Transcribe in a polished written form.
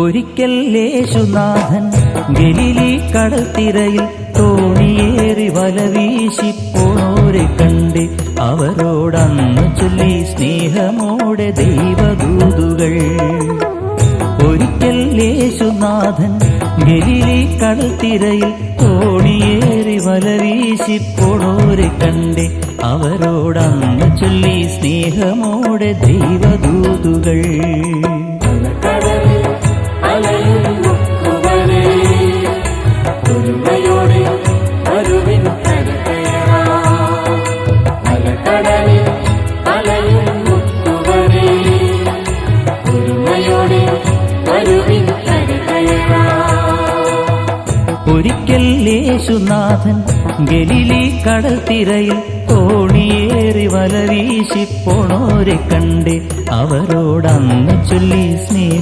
ഒരിക്കൽ യേശുനാഥൻ ഗലീലി കടൽത്തിരയിൽ തോണിയേറി വലവീശി പോണോരെ കണ്ട് അവരോടന്ന് ചൊല്ലി സ്നേഹമോടെ ദൈവദൂതുകൾ. ഒരിക്കൽ യേശുനാഥൻ ഗലീലി കടൽത്തിരയിൽ തോണിയേറി വലവീശി പോണോരെ കണ്ട് അവരോടന്ന് ചൊല്ലി സ്നേഹമോടെ ദൈവദൂതുകൾ. ഒരിക്കൽ യേശുനാഥൻ ഗലീലി കടൽത്തിരയിൽ തോണിയേറി വലവീശി പോണോരെ കണ്ട് അവരോടന്ന് ചൊല്ലി സ്നേഹ